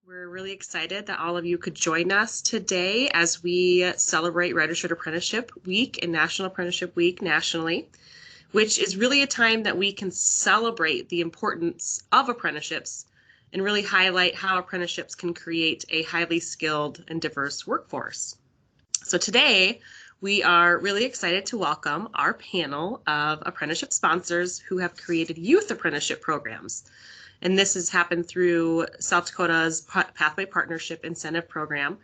We're really excited that all of you could join us today as we celebrate Registered Apprenticeship Week and National Apprenticeship Week nationally, which is really a time that we can celebrate the importance of apprenticeships and really highlight how apprenticeships can create a highly skilled and diverse workforce. So today, we are really excited to welcome our panel of apprenticeship sponsors who have created youth apprenticeship programs. And this has happened through South Dakota's Pathway Partnership Incentive Program.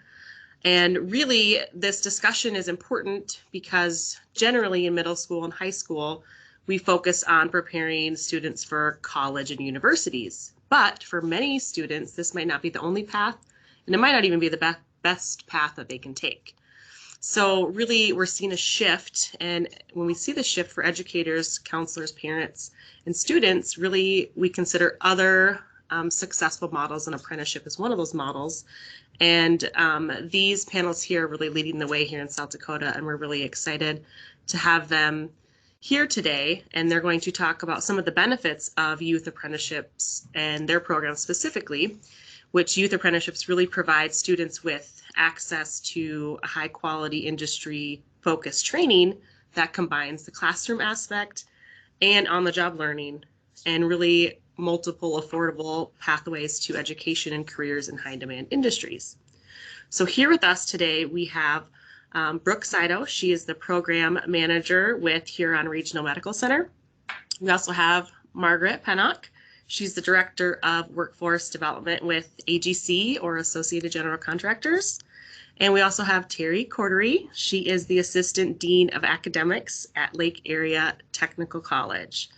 And really, this discussion is important because generally in middle school and high school, we focus on preparing students for college and universities. But for many students, this might not be the only path, and it might not even be the best path that they can take. So really, we're seeing a shift, and when we see the shift for educators, counselors, parents, and students, really we consider other successful models, and apprenticeship is one of those models. And these panels here are really leading the way here in South Dakota, and we're really excited to have them here today. And they're going to talk about some of the benefits of youth apprenticeships and their programs specifically, which youth apprenticeships really provide students with access to a high quality industry focused training that combines the classroom aspect and on the job learning and really multiple affordable pathways to education and careers in high demand industries. So here with us today, we have Brooke Sydow. She is the program manager with Huron Regional Medical Center. We also have Margaret Pennock. She's the Director of Workforce Development with AGC, or Associated General Contractors. And we also have Terri Cordrey. She is the Assistant Dean of Academics at Lake Area Technical College.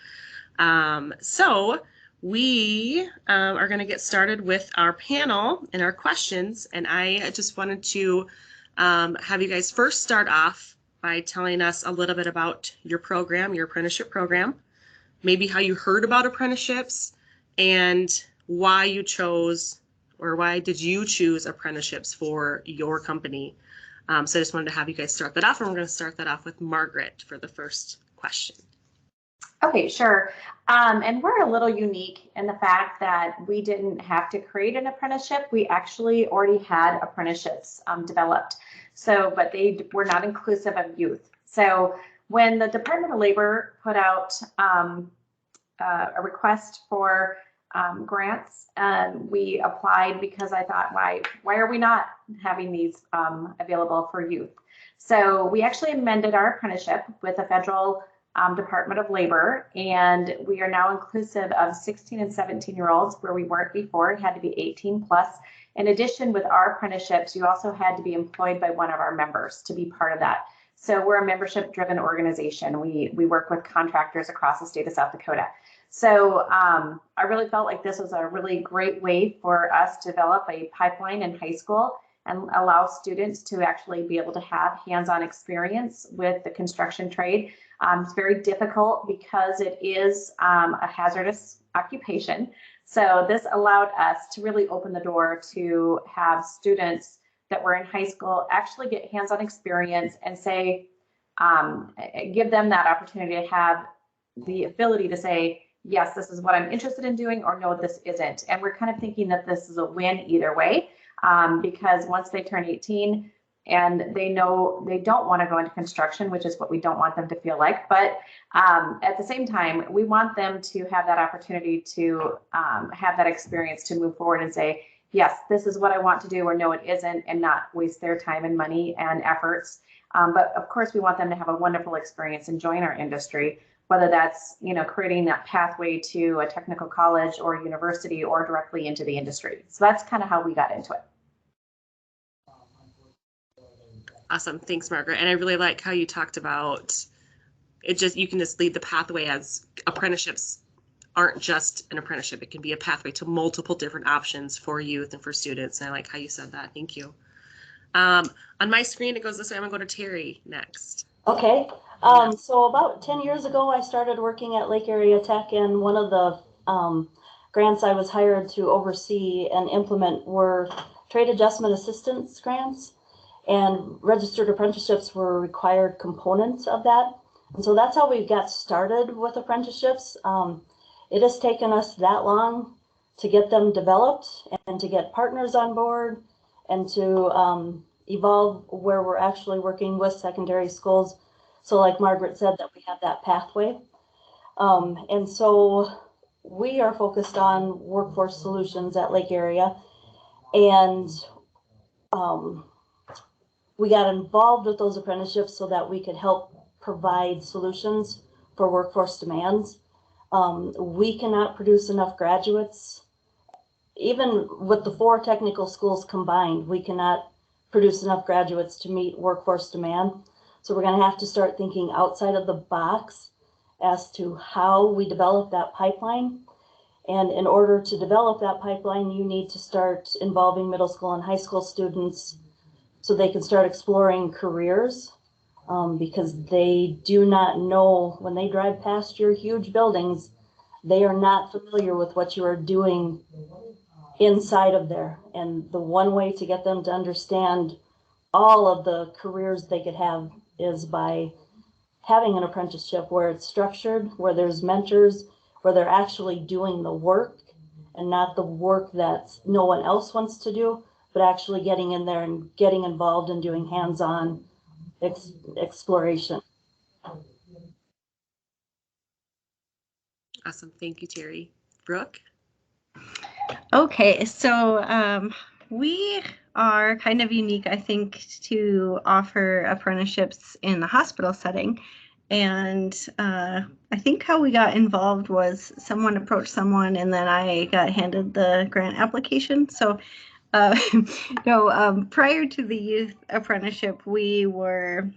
So we are going to get started with our panel and our questions. And I just wanted to have you guys first start off by telling us a little bit about your program, your apprenticeship program, maybe how you heard about apprenticeships, and why you chose, or why did you choose apprenticeships for your company? So I just wanted to have you guys start that off, and we're going to start that off with Margaret for the first question. Okay, sure. And we're a little unique in the fact that we didn't have to create an apprenticeship. We actually already had apprenticeships developed. So, but they were not inclusive of youth. So when the Department of Labor put out a request for grants, we applied because I thought, why are we not having these available for youth? So we actually amended our apprenticeship with the federal Department of Labor, and we are now inclusive of 16 and 17-year-olds, where we weren't before. It had to be 18 plus. In addition, with our apprenticeships, you also had to be employed by one of our members to be part of that. So we're a membership-driven organization. We work with contractors across the state of South Dakota. So I really felt like this was a really great way for us to develop a pipeline in high school and allow students to actually be able to have hands-on experience with the construction trade. It's very difficult because it is a hazardous occupation. So this allowed us to really open the door to have students that were in high school actually get hands-on experience and say, give them that opportunity to have the ability to say, yes, this is what I'm interested in doing, or no, this isn't. And we're kind of thinking that this is a win either way, because once they turn 18 and they know they don't want to go into construction, which is what we don't want them to feel like, but at the same time, we want them to have that opportunity to have that experience to move forward and say, yes, this is what I want to do, or no, it isn't, and not waste their time and money and efforts. But of course, we want them to have a wonderful experience and join our industry, whether that's, creating that pathway to a technical college or university or directly into the industry. So that's kind of how we got into it. Awesome. Thanks, Margaret. And I really like how you talked about you can just lead the pathway, as apprenticeships aren't just an apprenticeship. It can be a pathway to multiple different options for youth and for students. And I like how you said that. Thank you. On my screen, it goes this way. I'm going to go to Terri next. Okay. So about 10 years ago, I started working at Lake Area Tech, and one of the grants I was hired to oversee and implement were trade adjustment assistance grants, and registered apprenticeships were a required component of that. And so that's how we got started with apprenticeships. It has taken us that long to get them developed and to get partners on board and to evolve where we're actually working with secondary schools. So like Margaret said, that we have that pathway. And so we are focused on workforce solutions at Lake Area. And we got involved with those apprenticeships so that we could help provide solutions for workforce demands. We cannot produce enough graduates. Even with the 4 technical schools combined, we cannot produce enough graduates to meet workforce demand. So we're going to have to start thinking outside of the box as to how we develop that pipeline. And in order to develop that pipeline, you need to start involving middle school and high school students so they can start exploring careers, because they do not know, when they drive past your huge buildings, they are not familiar with what you are doing inside of there. And the one way to get them to understand all of the careers they could have is by having an apprenticeship where it's structured, where there's mentors, where they're actually doing the work and not the work that no one else wants to do, but actually getting in there and getting involved and doing hands-on exploration. Awesome. Thank you, Terri. Brooke? Okay, so we are kind of unique, I think, to offer apprenticeships in the hospital setting. And I think how we got involved was someone approached someone and then I got handed the grant application. So prior to the youth apprenticeship, we were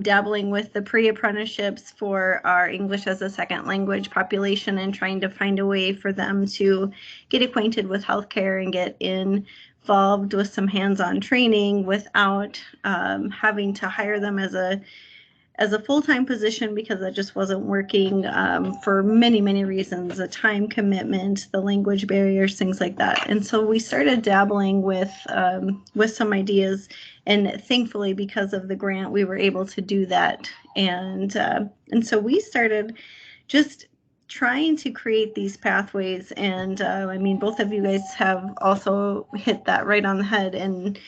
dabbling with the pre-apprenticeships for our English as a second language population and trying to find a way for them to get acquainted with healthcare and get involved with some hands-on training without having to hire them as a full-time position, because that just wasn't working for many, many reasons, the time commitment, the language barriers, things like that. And so we started dabbling with some ideas, and thankfully, because of the grant, we were able to do that. And so we started just trying to create these pathways. And I mean, both of you guys have also hit that right on the head. And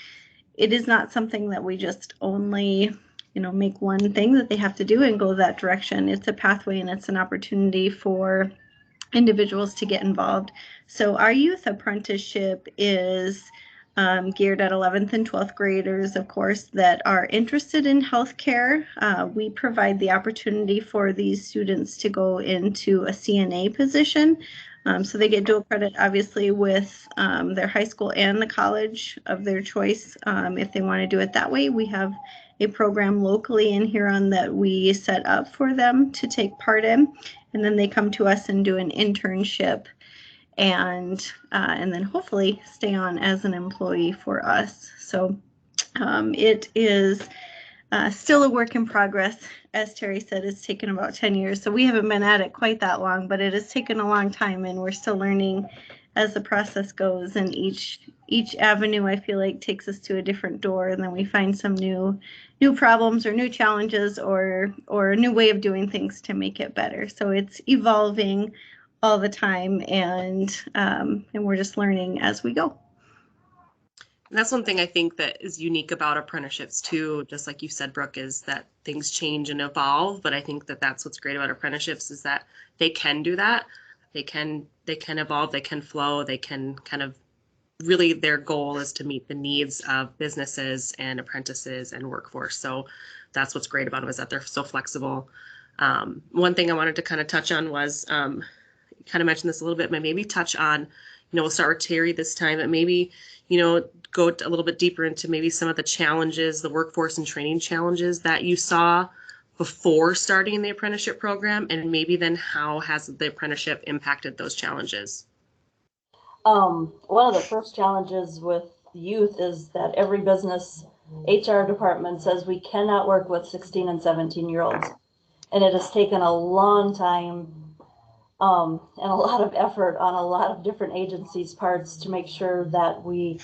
it is not something that we just only make one thing that they have to do and go that direction. It's a pathway and it's an opportunity for individuals to get involved. So our youth apprenticeship is geared at 11th and 12th graders, of course, that are interested in healthcare. We provide the opportunity for these students to go into a CNA position. So they get dual credit, obviously, with their high school and the college of their choice. If they want to do it that way, we have a program locally in Huron that we set up for them to take part in, and then they come to us and do an internship, and then hopefully stay on as an employee for us. So it is still a work in progress. As Terri said, it's taken about 10 years. So we haven't been at it quite that long, but it has taken a long time, and we're still learning as the process goes. And each avenue, I feel like, takes us to a different door, and then we find some new problems or new challenges or a new way of doing things to make it better. So it's evolving all the time, and we're just learning as we go. And that's one thing I think that is unique about apprenticeships too, just like you said, Brooke, is that things change and evolve. But I think that that's what's great about apprenticeships, is that they can do that. They can evolve, they can flow, they can kind of, really their goal is to meet the needs of businesses and apprentices and workforce. So that's what's great about them, is that they're so flexible. One thing I wanted to kind of touch on was, you kind of mentioned this a little bit, but maybe touch on, we'll start with Terri this time, but maybe, go a little bit deeper into maybe some of the challenges, the workforce and training challenges that you saw before starting the apprenticeship program, and maybe then how has the apprenticeship impacted those challenges? One of the first challenges with youth is that every business HR department says we cannot work with 16 and 17-year-olds. And it has taken a long time and a lot of effort on a lot of different agencies' parts to make sure that we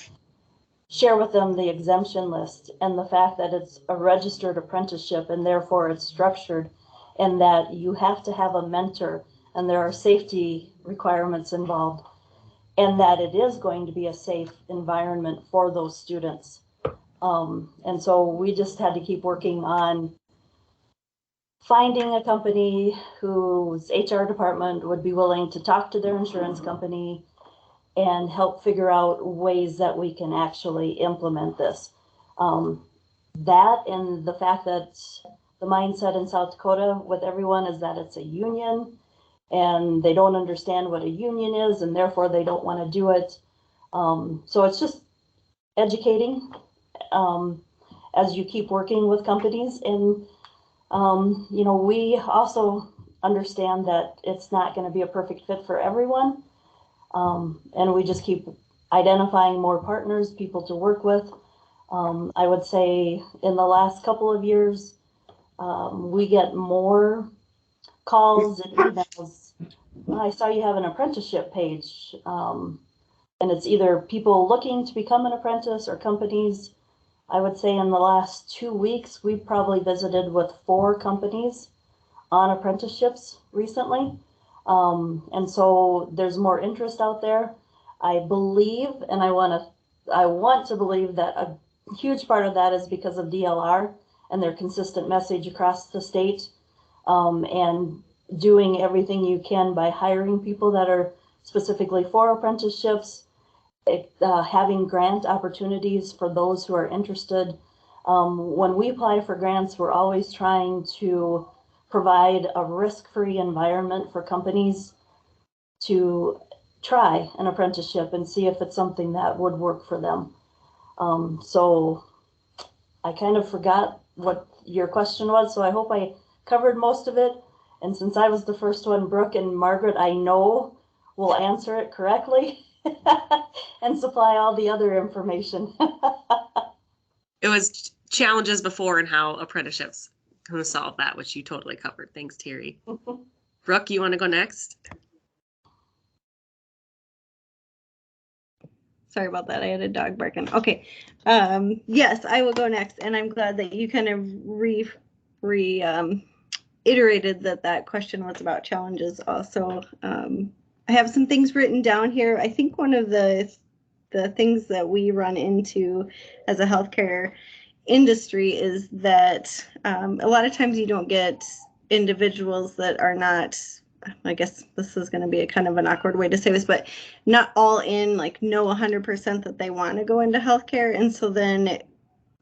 share with them the exemption list and the fact that it's a registered apprenticeship and therefore it's structured, and that you have to have a mentor and there are safety requirements involved. and that it is going to be a safe environment for those students. And so we just had to keep working on finding a company whose HR department would be willing to talk to their insurance company and help figure out ways that we can actually implement this. That and the fact that the mindset in South Dakota with everyone is that it's a union and they don't understand what a union is and therefore they don't want to do it. So it's just educating as you keep working with companies. And, you know, we also understand that it's not going to be a perfect fit for everyone. And we just keep identifying more partners, people to work with. I would say in the last couple of years, we get more calls and emails. I saw you have an apprenticeship page, and it's either people looking to become an apprentice or companies. I would say in the last 2 weeks, we've probably visited with 4 companies on apprenticeships recently. And so there's more interest out there. I believe, and I want to believe that a huge part of that is because of DLR and their consistent message across the state, and doing everything you can by hiring people that are specifically for apprenticeships, having grant opportunities for those who are interested. When we apply for grants, we're always trying to provide a risk-free environment for companies to try an apprenticeship and see if it's something that would work for them. So I kind of forgot what your question was, so I hope I covered most of it. And since I was the first one, Brooke and Margaret, I know will answer it correctly and supply all the other information. It was challenges before and how apprenticeships can solve that, which you totally covered. Thanks, Terri. Brooke, you want to go next? Sorry about that. I had a dog barking. Okay. Yes, I will go next. And I'm glad that you kind of iterated that question was about challenges also. I have some things written down here. I think one of the things that we run into as a healthcare industry is that a lot of times you don't get individuals that are not, I guess this is going to be a kind of an awkward way to say this, but not all in, like, know 100% that they want to go into healthcare. And so then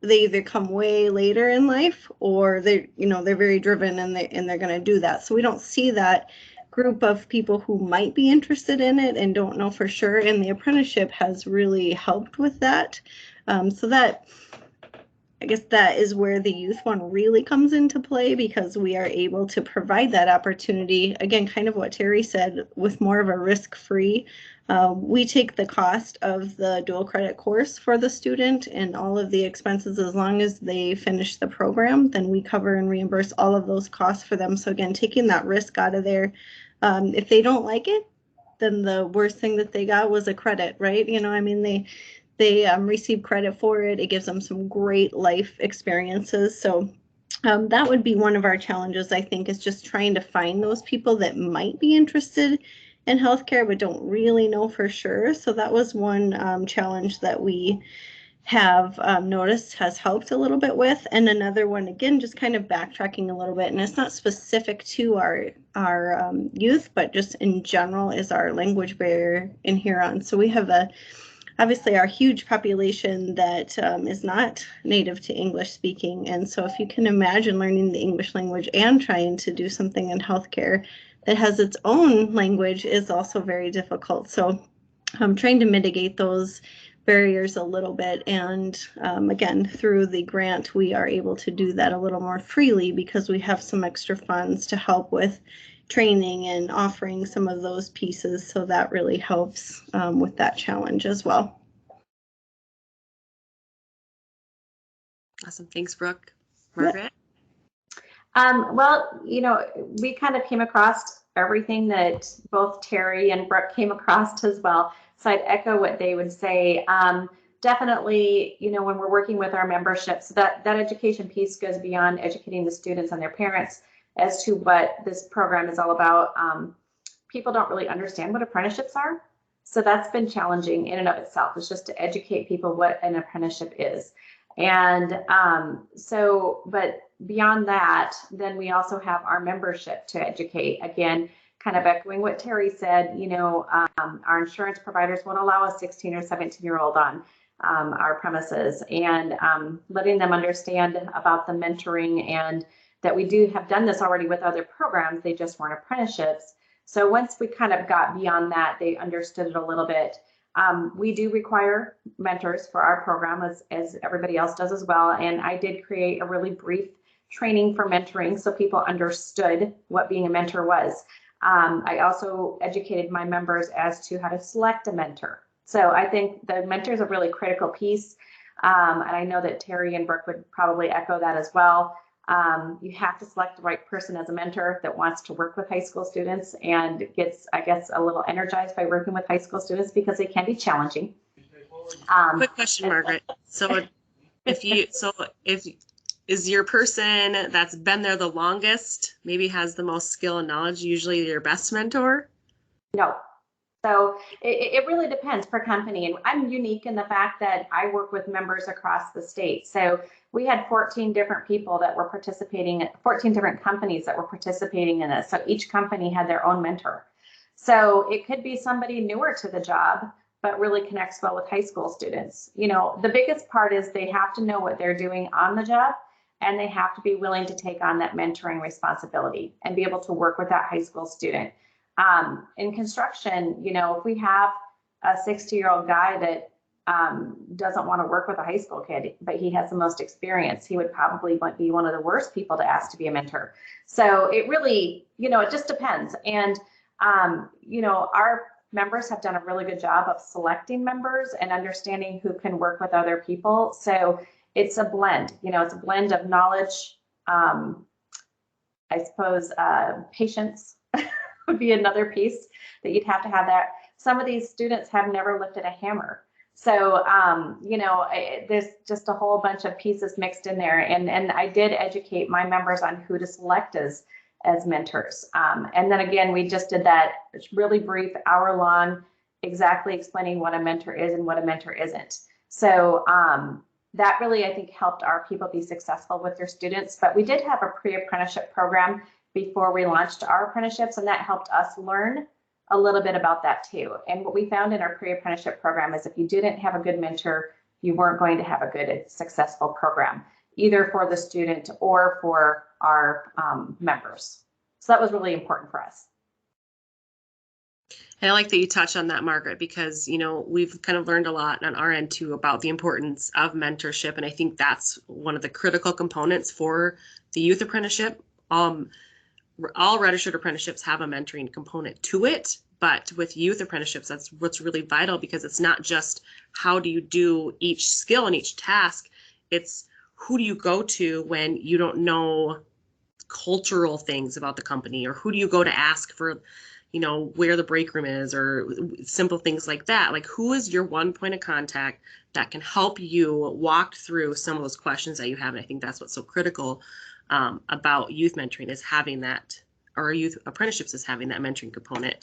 they either come way later in life or they're very driven and they're going to do that. So we don't see that group of people who might be interested in it and don't know for sure. And the apprenticeship has really helped with that. So that, I guess that is where the youth one really comes into play, because we are able to provide that opportunity. Again, kind of what Terri said, with more of a risk-free. We take the cost of the dual credit course for the student and all of the expenses. As long as they finish the program, then we cover and reimburse all of those costs for them. So again, taking that risk out of there. If they don't like it, then the worst thing that they got was a credit, right? I mean, they receive credit for it. It gives them some great life experiences. So that would be one of our challenges, I think, is just trying to find those people that might be interested in healthcare but don't really know for sure. So that was one challenge that we have noticed has helped a little bit with. And another one, again, just kind of backtracking a little bit, and it's not specific to our youth, but just in general, is our language barrier in Huron. So we have obviously our huge population that is not native to English speaking. And so if you can imagine learning the English language and trying to do something in healthcare that has its own language is also very difficult. So I'm trying to mitigate those barriers a little bit. And again, through the grant, we are able to do that a little more freely because we have some extra funds to help with training and offering some of those pieces. So that really helps with that challenge as well. Awesome. Thanks, Brooke. Margaret? Well, we kind of came across everything that both Terri and Brooke came across as well. So I'd echo what they would say. Definitely, when we're working with our memberships, that education piece goes beyond educating the students and their parents as to what this program is all about. People don't really understand what apprenticeships are. So that's been challenging in and of itself. It's just to educate people what an apprenticeship is. And but beyond that, then we also have our membership to educate. Again, kind of echoing what Terri said, our insurance providers won't allow a 16 or 17-year-old on our premises, and letting them understand about the mentoring, and that we do have done this already with other programs, they just weren't apprenticeships. So once we kind of got beyond that, they understood it a little bit. We do require mentors for our program, as everybody else does as well. And I did create a really brief training for mentoring so people understood what being a mentor was. I also educated my members as to how to select a mentor. So I think the mentor is a really critical piece. And I know that Terri and Brooke would probably echo that as well. You have to select the right person as a mentor that wants to work with high school students and gets, I guess, a little energized by working with high school students, because they can be challenging. Quick question, Margaret. So if is your person that's been there the longest, maybe has the most skill and knowledge, usually your best mentor? No. So it really depends per company. And I'm unique in the fact that I work with members across the state. So we had 14 different people that were participating, 14 different companies that were participating in this. So each company had their own mentor. So it could be somebody newer to the job, but really connects well with high school students. The biggest part is they have to know what they're doing on the job, and they have to be willing to take on that mentoring responsibility and be able to work with that high school student. In construction, if we have a 60-year-old guy that doesn't want to work with a high school kid, but he has the most experience, he would probably be one of the worst people to ask to be a mentor. So it really, it just depends. And, our members have done a really good job of selecting members and understanding who can work with other people. So it's a blend, it's a blend of knowledge, I suppose, patience would be another piece that you'd have to have. That some of these students have never lifted a hammer. So, there's just a whole bunch of pieces mixed in there. And I did educate my members on who to select as mentors. And then again, we just did that really brief hour-long, exactly explaining what a mentor is and what a mentor isn't. So that really, I think, helped our people be successful with their students. But we did have a pre-apprenticeship program before we launched our apprenticeships, and that helped us learn a little bit about that too. And what we found in our pre-apprenticeship program is if you didn't have a good mentor, you weren't going to have a good, successful program, either for the student or for our members. So that was really important for us. And I like that you touched on that, Margaret, because, we've kind of learned a lot on our end too about the importance of mentorship. And I think that's one of the critical components for the youth apprenticeship. All registered apprenticeships have a mentoring component to it, but with youth apprenticeships, that's what's really vital, because it's not just how do you do each skill and each task, it's who do you go to when you don't know cultural things about the company, or who do you go to ask for, where the break room is, or simple things like that. Like, who is your one point of contact that can help you walk through some of those questions that you have? And I think that's what's so critical about youth mentoring, is having that, or youth apprenticeships is having that mentoring component.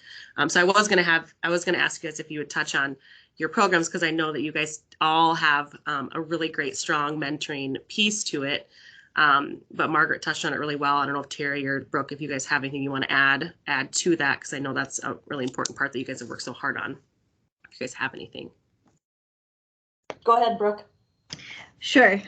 So I was going to ask you guys if you would touch on your programs, because I know that you guys all have a really great, strong mentoring piece to it. But Margaret touched on it really well. I don't know if Terri or Brooke, if you guys have anything you want to add to that, because I know that's a really important part that you guys have worked so hard on. If you guys have anything. Go ahead, Brooke. Sure.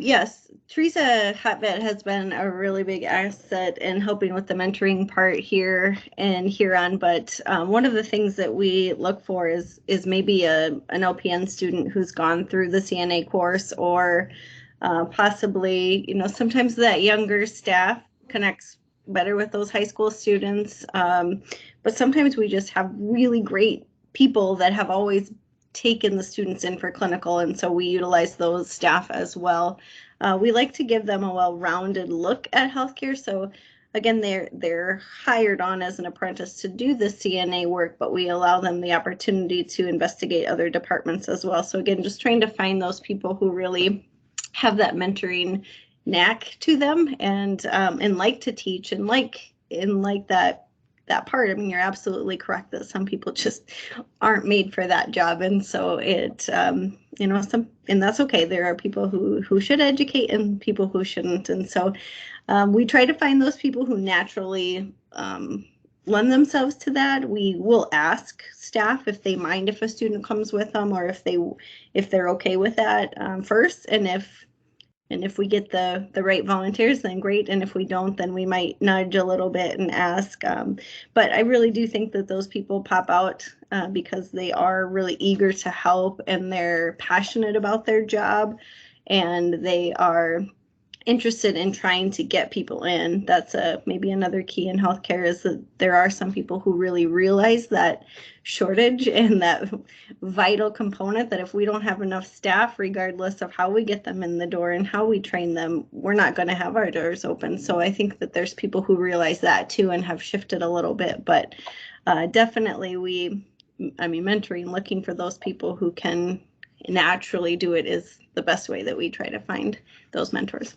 Yes, Teresa Hotvet has been a really big asset in helping with the mentoring part here in Huron. But one of the things that we look for is maybe an LPN student who's gone through the CNA course, or possibly, sometimes that younger staff connects better with those high school students. But sometimes we just have really great people that have always taken the students in for clinical, and so we utilize those staff as well. We like to give them a well-rounded look at healthcare. So again, they're hired on as an apprentice to do the CNA work, but we allow them the opportunity to investigate other departments as well. So again, just trying to find those people who really have that mentoring knack to them, and like to teach, and like that that part. I mean, you're absolutely correct that some people just aren't made for that job. And so it, you know, and that's okay. There are people who should educate and people who shouldn't. And so we try to find those people who naturally lend themselves to that. We will ask staff if they mind if a student comes with them, or if they're okay with that first. And if we get the right volunteers, then great. And if we don't, then we might nudge a little bit and ask. But I really do think that those people pop out because they are really eager to help, and they're passionate about their job, and they are interested in trying to get people in. That's maybe another key in healthcare, is that there are some people who really realize that shortage and that vital component, that if we don't have enough staff, regardless of how we get them in the door and how we train them, we're not going to have our doors open. So I think that there's people who realize that too and have shifted a little bit. But definitely mentoring, looking for those people who can naturally do it is the best way that we try to find those mentors.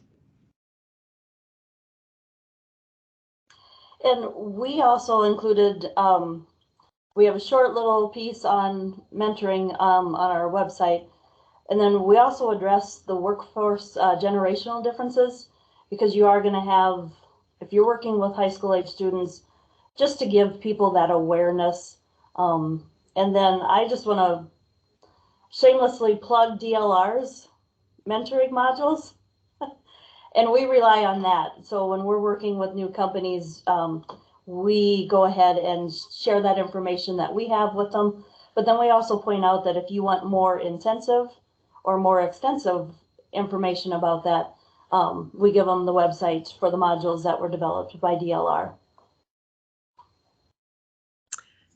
And we also included, we have a short little piece on mentoring on our website. And then we also address the workforce generational differences, because you are going to have, if you're working with high school age students, just to give people that awareness. And then I just want to shamelessly plug DLR's mentoring modules. And we rely on that. So when we're working with new companies, we go ahead and share that information that we have with them. But then we also point out that if you want more intensive or more extensive information about that, we give them the website for the modules that were developed by DLR.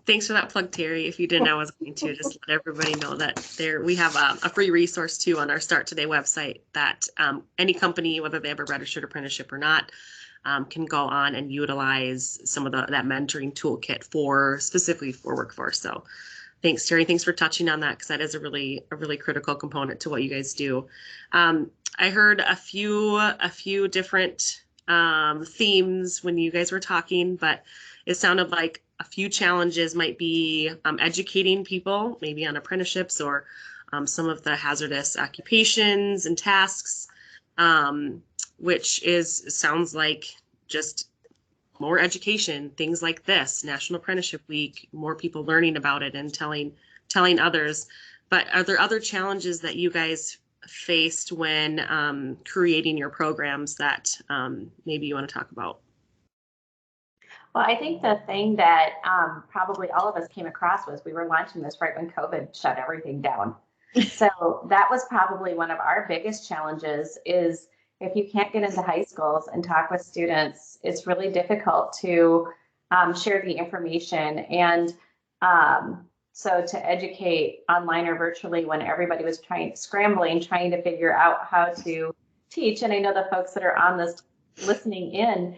Thanks for that plug, Terry. If you didn't, I was going to just let everybody know that we have a free resource too on our Start Today website that any company, whether they have a registered apprenticeship or not, can go on and utilize some of that mentoring toolkit specifically for workforce. So thanks, Terry. Thanks for touching on that, because that is a really critical component to what you guys do. I heard a few different themes when you guys were talking, but it sounded like a few challenges might be educating people, maybe on apprenticeships or some of the hazardous occupations and tasks, which sounds like just more education, things like this, National Apprenticeship Week, more people learning about it and telling others. But are there other challenges that you guys faced when creating your programs that maybe you want to talk about? Well, I think the thing that probably all of us came across was we were launching this right when COVID shut everything down. So that was probably one of our biggest challenges, is if you can't get into high schools and talk with students, it's really difficult to share the information. And so to educate online or virtually when everybody was scrambling, trying to figure out how to teach. And I know the folks that are on this listening in,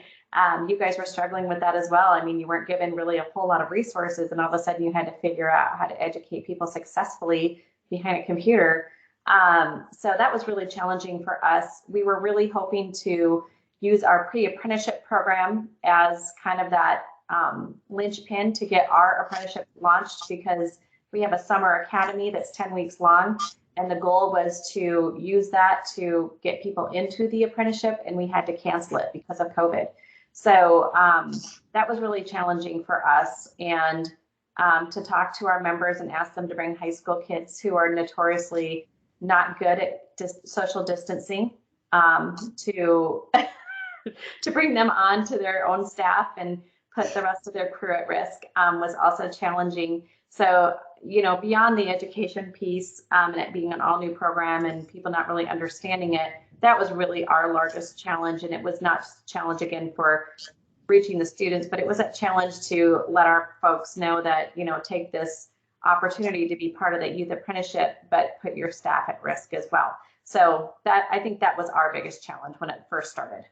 you guys were struggling with that as well. I mean, you weren't given really a whole lot of resources, and all of a sudden you had to figure out how to educate people successfully behind a computer. So that was really challenging for us. We were really hoping to use our pre-apprenticeship program as kind of that linchpin to get our apprenticeship launched, because we have a summer academy that's 10 weeks long. And the goal was to use that to get people into the apprenticeship, and we had to cancel it because of COVID. So that was really challenging for us, and to talk to our members and ask them to bring high school kids who are notoriously not good at social distancing to bring them on to their own staff and put the rest of their crew at risk was also challenging. So, you know, beyond the education piece and it being an all new program and people not really understanding it, that was really our largest challenge. And it was not just a challenge again for reaching the students, but it was a challenge to let our folks know that, you know, take this opportunity to be part of the youth apprenticeship, but put your staff at risk as well. So that, I think that was our biggest challenge when it first started.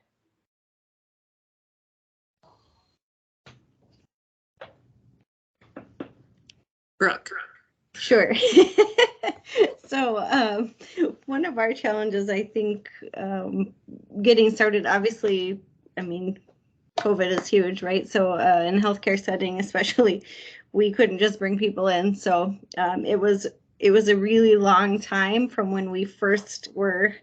Brooke. Sure. So one of our challenges, I think, getting started, obviously, I mean, COVID is huge, right? So in healthcare setting, especially, we couldn't just bring people in. So it was a really long time from when we first were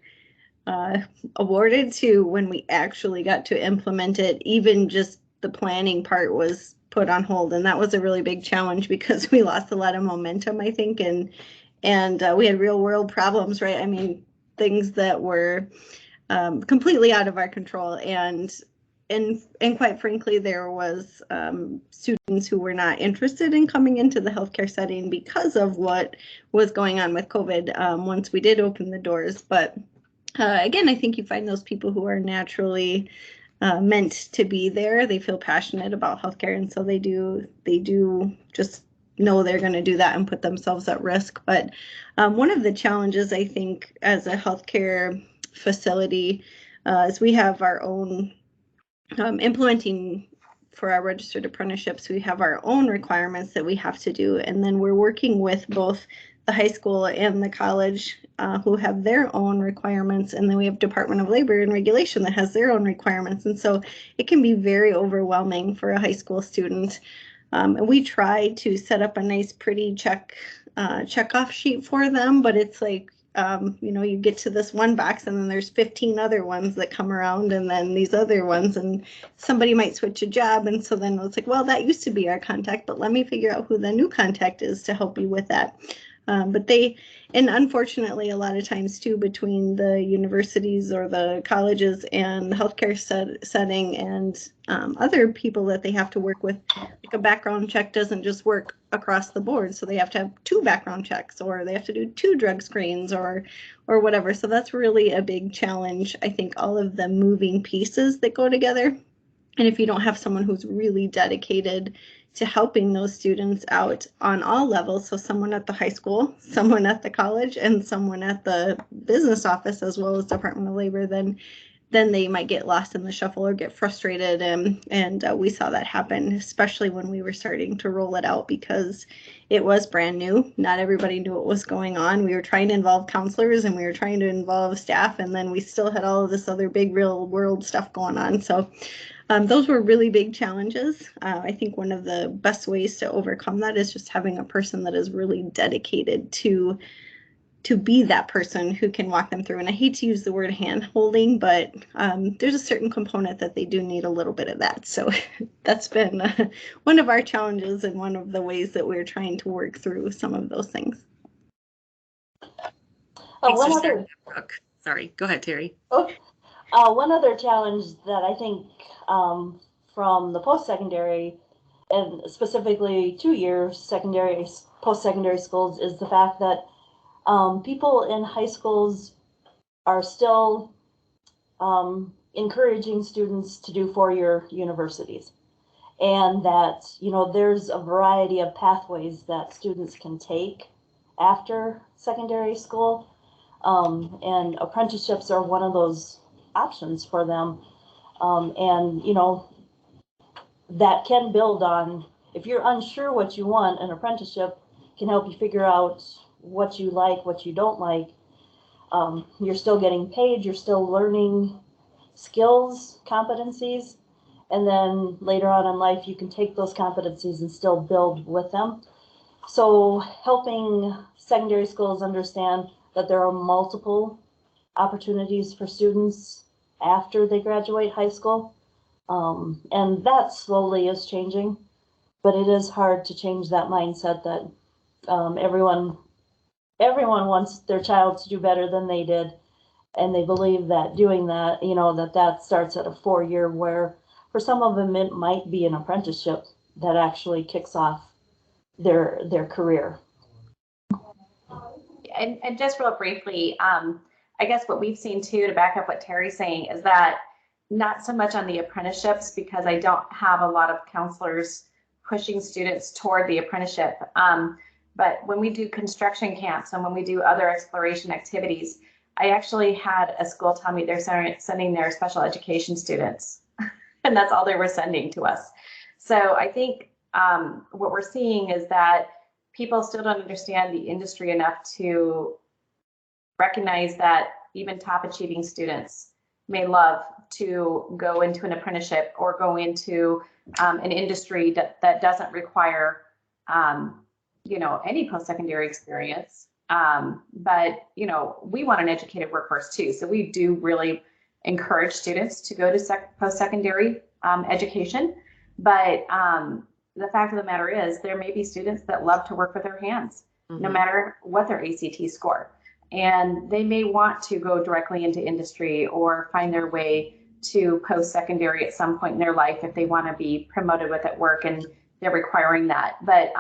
awarded to when we actually got to implement it. Even just the planning part was put on hold, and that was a really big challenge because we lost a lot of momentum, I think, and we had real world problems, right? I mean, things that were completely out of our control, and quite frankly, there was students who were not interested in coming into the healthcare setting because of what was going on with COVID once we did open the doors. But again, I think you find those people who are naturally meant to be there. They feel passionate about healthcare, and so they do just know they're going to do that and put themselves at risk. But one of the challenges, I think, as a healthcare facility is we have our own implementing for our registered apprenticeships. We have our own requirements that we have to do, and then we're working with both the high school and the college who have their own requirements, and then we have Department of Labor and Regulation that has their own requirements, and so it can be very overwhelming for a high school student. And we try to set up a nice, pretty check-off sheet for them, but it's like, you get to this one box and then there's 15 other ones that come around, and then these other ones, and somebody might switch a job, and so then it's like, well, that used to be our contact, but let me figure out who the new contact is to help you with that. But and unfortunately, a lot of times too, between the universities or the colleges and the healthcare setting and other people that they have to work with, like a background check doesn't just work across the board. So they have to have 2 background checks, or they have to do 2 drug screens, or whatever. So that's really a big challenge. I think all of the moving pieces that go together. And if you don't have someone who's really dedicated to helping those students out on all levels, so someone at the high school, someone at the college, and someone at the business office as well as Department of Labor, then they might get lost in the shuffle or get frustrated. And we saw that happen, especially when we were starting to roll it out, because it was brand new. Not everybody knew what was going on. We were trying to involve counselors and we were trying to involve staff, and then we still had all of this other big real world stuff going on. So those were really big challenges. I think one of the best ways to overcome that is just having a person that is really dedicated to be that person who can walk them through. And I hate to use the word hand holding, but there's a certain component that they do need a little bit of that. So that's been one of our challenges and one of the ways that we're trying to work through some of those things. Sorry, go ahead, Terri. One other challenge that I think from the post-secondary, and specifically 2-year post-secondary schools, is the fact that people in high schools are still encouraging students to do 4-year universities, and that there's a variety of pathways that students can take after secondary school, and apprenticeships are one of those options for them, and that can build on, if you're unsure what you want, an apprenticeship can help you figure out what you like, what you don't like. You're still getting paid, you're still learning skills, competencies, and then later on in life you can take those competencies and still build with them. So helping secondary schools understand that there are multiple opportunities for students after they graduate high school, and that slowly is changing, but it is hard to change that mindset that everyone wants their child to do better than they did, and they believe that doing that, that starts at a 4-year, where for some of them it might be an apprenticeship that actually kicks off their career. And just real briefly, I guess what we've seen too, to back up what Terri's saying, is that not so much on the apprenticeships, because I don't have a lot of counselors pushing students toward the apprenticeship. But when we do construction camps and when we do other exploration activities, I actually had a school tell me they're sending their special education students, and that's all they were sending to us. So I think what we're seeing is that people still don't understand the industry enough to recognize that even top achieving students may love to go into an apprenticeship or go into an industry that doesn't require, any post-secondary experience. But, we want an educated workforce too. So we do really encourage students to go to post-secondary education. But the fact of the matter is there may be students that love to work with their hands, no matter what their ACT score. And they may want to go directly into industry or find their way to post-secondary at some point in their life if they want to be promoted with at work and they're requiring that. But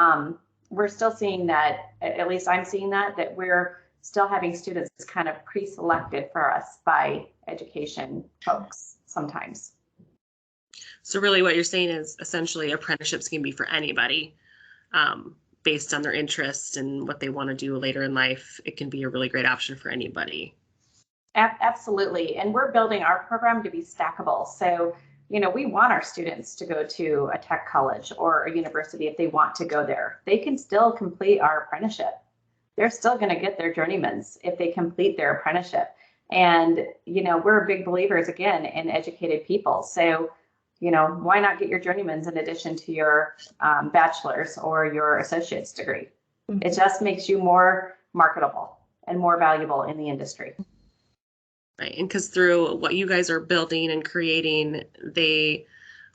we're still seeing that, at least I'm seeing that we're still having students kind of pre-selected for us by education folks sometimes. So really what you're saying is essentially apprenticeships can be for anybody. Based on their interests and what they want to do later in life, it can be a really great option for anybody. Absolutely. And we're building our program to be stackable. So, we want our students to go to a tech college or a university if they want to go there. They can still complete our apprenticeship. They're still going to get their journeyman's if they complete their apprenticeship. And, we're big believers, again, in educated people. So, why not get your journeyman's in addition to your bachelor's or your associate's degree? It just makes you more marketable and more valuable in the industry. Right. And because through what you guys are building and creating, they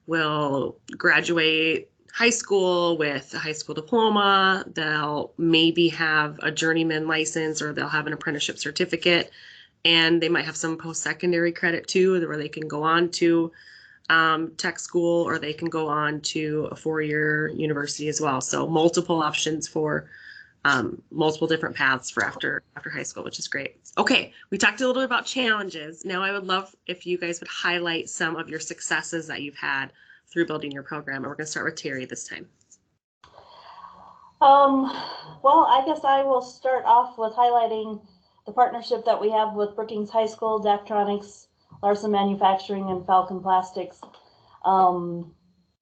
will graduate high school with a high school diploma. They'll maybe have a journeyman license or they'll have an apprenticeship certificate. And they might have some post-secondary credit too, where they can go on to tech school or they can go on to a 4-year university as well. So multiple options for multiple different paths for after high school, which is great. Okay, we talked a little bit about challenges. Now I would love if you guys would highlight some of your successes that you've had through building your program. And we're going to start with Terri this time. Well, I guess I will start off with highlighting the partnership that we have with Brookings High School, Daktronics, Larson Manufacturing, and Falcon Plastics.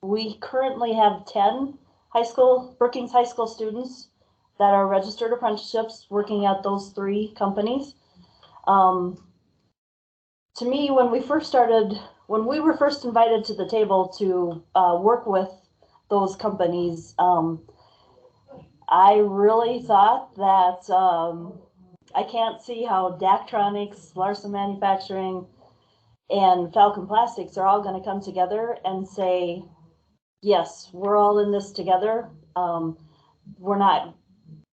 We currently have 10 Brookings High School students that are registered apprenticeships working at those 3 companies. To me, when we were first invited to the table to work with those companies, I really thought that I can't see how Daktronics, Larson Manufacturing, and Falcon Plastics are all going to come together and say, yes, we're all in this together. We're not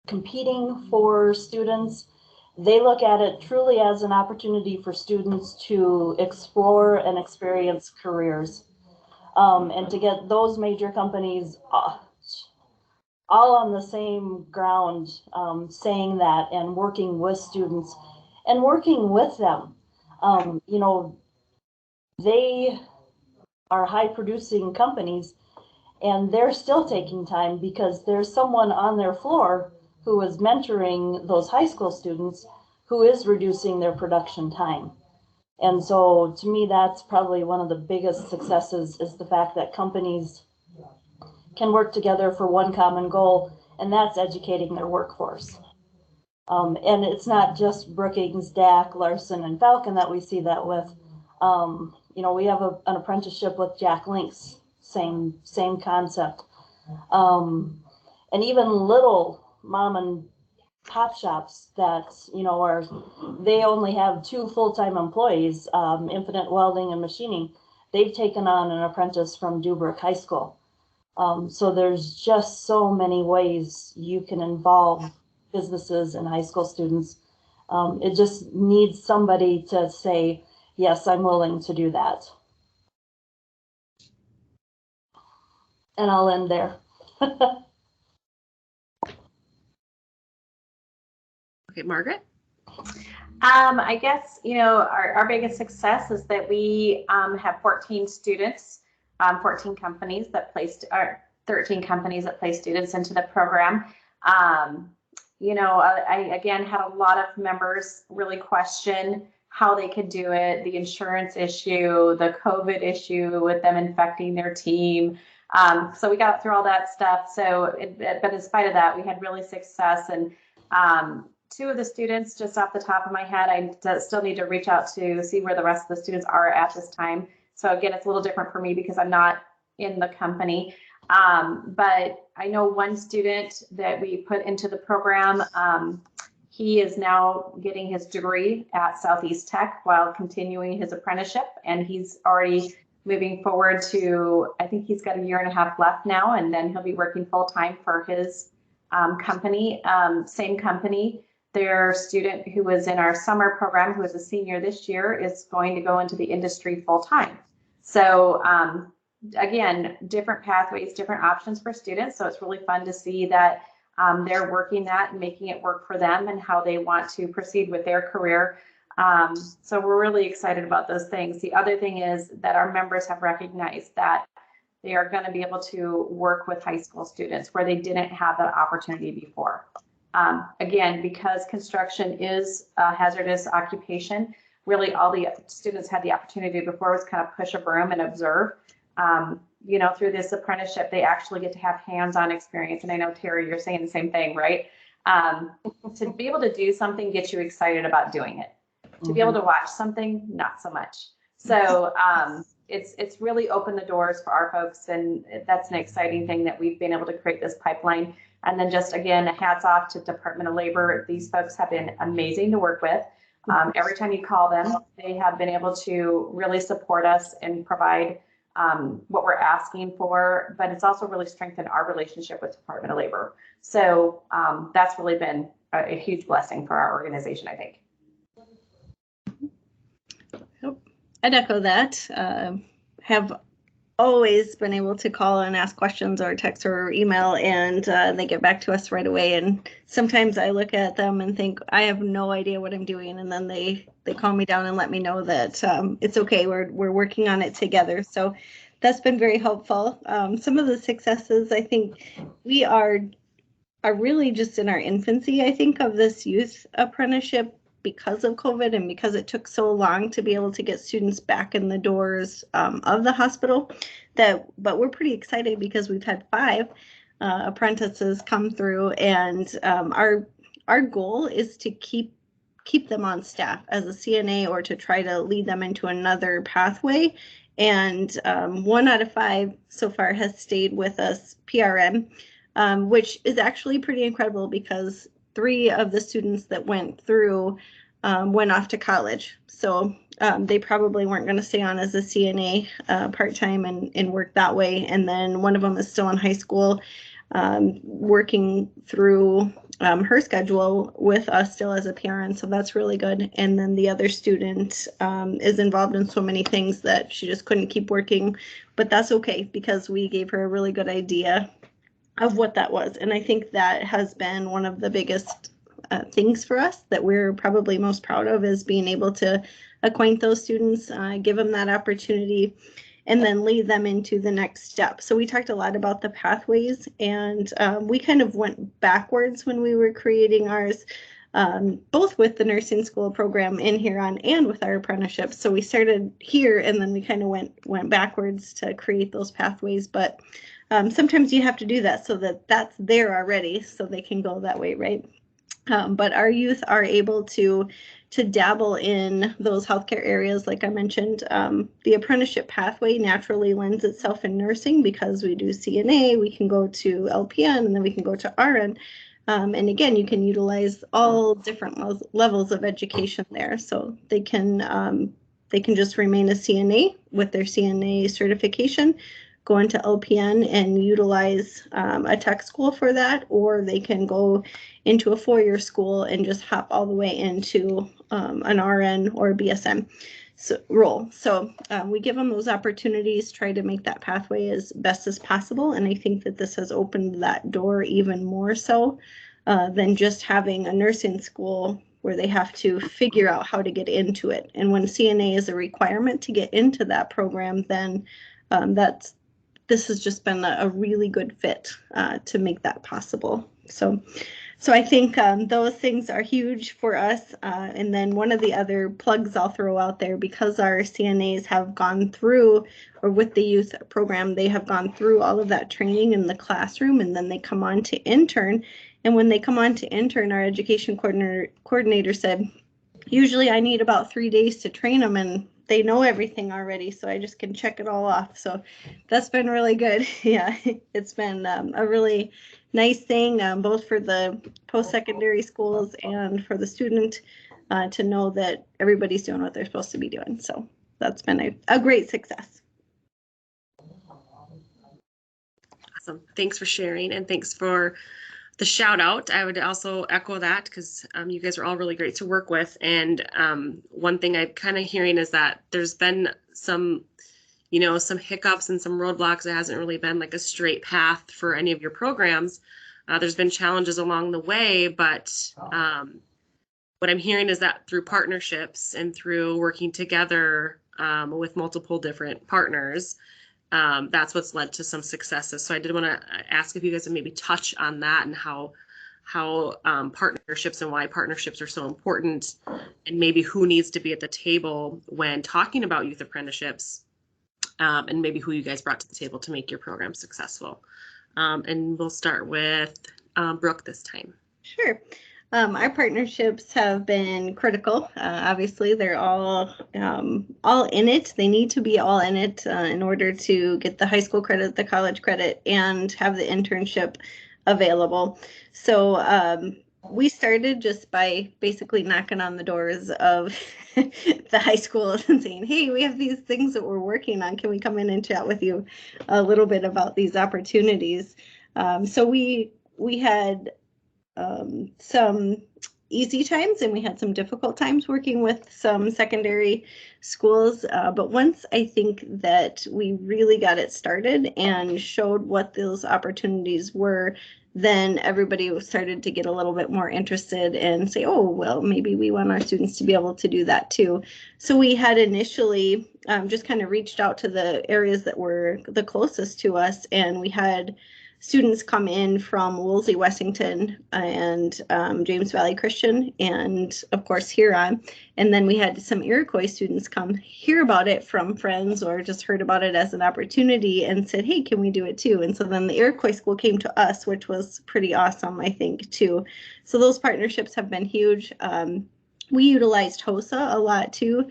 competing for students. They look at it truly as an opportunity for students to explore and experience careers, and to get those major companies all on the same ground, saying that and working with students and working with them. They are high producing companies and they're still taking time because there's someone on their floor who is mentoring those high school students who is reducing their production time. And so to me, that's probably one of the biggest successes, is the fact that companies can work together for one common goal, and that's educating their workforce. And it's not just Brookings, DAC, Larson, and Falcon that we see that with. We have an apprenticeship with Jack Links, same concept. And even little mom and pop shops that, they only have 2 full-time employees, Infinite Welding and Machining. They've taken on an apprentice from Dubrook High School. So there's just so many ways you can involve businesses and high school students. It just needs somebody to say, yes, I'm willing to do that. And I'll end there. Okay, Margaret? I guess, our biggest success is that we have 14 students, 14 companies that placed, or 13 companies that place students into the program. I again had a lot of members really question how they could do it, the insurance issue, the COVID issue with them infecting their team. So we got through all that stuff. But in spite of that, we had really success. And 2 of the students, just off the top of my head, I still need to reach out to see where the rest of the students are at this time. So again, it's a little different for me because I'm not in the company. But I know one student that we put into the program, he is now getting his degree at Southeast Tech while continuing his apprenticeship, and he's already moving forward to, I think he's got a 1.5 years left now, and then he'll be working full-time for his company, same company. Their student who was in our summer program, who is a senior this year, is going to go into the industry full-time. So again, different pathways, different options for students. So it's really fun to see that they're working that and making it work for them and how they want to proceed with their career. So we're really excited about those things. The other thing is that our members have recognized that they are going to be able to work with high school students where they didn't have that opportunity before. Again, because construction is a hazardous occupation, really all the students had the opportunity before was kind of push a broom and observe. You know, through this apprenticeship, they actually get to have hands-on experience. And I know, Terri, you're saying the same thing, right? To be able to do something gets you excited about doing it. To be able to watch something, not so much. So it's really opened the doors for our folks, and that's an exciting thing that we've been able to create this pipeline. And then just, again, hats off to Department of Labor. These folks have been amazing to work with. Every time you call them, they have been able to really support us and provide what we're asking for, but it's also really strengthened our relationship with Department of Labor. So that's really been a huge blessing for our organization, I think. I'd echo that. Have always been able to call and ask questions or text or email, and they get back to us right away. And sometimes I look at them and think, I have no idea what I'm doing. And then they calm me down and let me know that it's okay. We're working on it together. So that's been very helpful. Some of the successes, I think we are really just in our infancy, I think, of this youth apprenticeship because of COVID and because it took so long to be able to get students back in the doors of the hospital. But we're pretty excited because we've had 5 apprentices come through, and our goal is to keep them on staff as a CNA or to try to lead them into another pathway. And 1 out of 5 so far has stayed with us PRN, which is actually pretty incredible because 3 of the students that went through went off to college. So they probably weren't going to stay on as a CNA part-time and work that way. And then one of them is still in high school working through her schedule with us still as a PRN. So that's really good. And then the other student is involved in so many things that she just couldn't keep working. But that's okay because we gave her a really good idea of what that was. And I think that has been one of the biggest things for us that we're probably most proud of, is being able to acquaint those students, give them that opportunity, and then lead them into the next step. So we talked a lot about the pathways, and we kind of went backwards when we were creating ours, both with the nursing school program in Huron and with our apprenticeships. So we started here and then we kind of went backwards to create those pathways. But sometimes you have to do that so that that's there already so they can go that way, right? But our youth are able to dabble in those healthcare areas, like I mentioned. The apprenticeship pathway naturally lends itself in nursing because we do CNA, we can go to LPN, and then we can go to RN. And again, you can utilize all different levels of education there. So they can just remain a CNA with their CNA certification, go into LPN and utilize a tech school for that, or they can go into a 4-year school and just hop all the way into an RN or a BSN role. So we give them those opportunities, try to make that pathway as best as possible. And I think that this has opened that door even more so than just having a nursing school where they have to figure out how to get into it. And when CNA is a requirement to get into that program, then this has just been a really good fit to make that possible. So I think those things are huge for us. And then one of the other plugs I'll throw out there, because our CNAs have gone through, or with the youth program, they have gone through all of that training in the classroom, and then they come on to intern. And when they come on to intern, our education coordinator said, usually I need about 3 days to train them, and they know everything already, so I just can check it all off. So that's been really good. Yeah, it's been a really nice thing, both for the post-secondary schools and for the student to know that everybody's doing what they're supposed to be doing. So that's been a great success. Awesome. Thanks for sharing, and thanks for the shout out. I would also echo that, because you guys are all really great to work with. And one thing I'm kind of hearing is that there's been some, some hiccups and some roadblocks. It hasn't really been like a straight path for any of your programs. There's been challenges along the way, but what I'm hearing is that through partnerships and through working together with multiple different partners, that's what's led to some successes. So I did want to ask if you guys would maybe touch on that, and how partnerships and why partnerships are so important, and maybe who needs to be at the table when talking about youth apprenticeships, and maybe who you guys brought to the table to make your program successful. And we'll start with Brooke this time. Sure. Our partnerships have been critical. Obviously, they're all in it. They need to be all in it in order to get the high school credit, the college credit, and have the internship available. So we started just by basically knocking on the doors of the high schools and saying, hey, we have these things that we're working on. Can we come in and chat with you a little bit about these opportunities? So we had some easy times, and we had some difficult times working with some secondary schools. But once I think that we really got it started and showed what those opportunities were, then everybody started to get a little bit more interested and say, oh, well, maybe we want our students to be able to do that too. So we had initially just kind of reached out to the areas that were the closest to us, and we had students come in from Woolsey, Wessington, and James Valley Christian, and of course Huron. And then we had some Iroquois students come hear about it from friends or just heard about it as an opportunity and said, hey, can we do it too? And so then the Iroquois school came to us, which was pretty awesome, I think, too. So those partnerships have been huge. We utilized HOSA a lot too.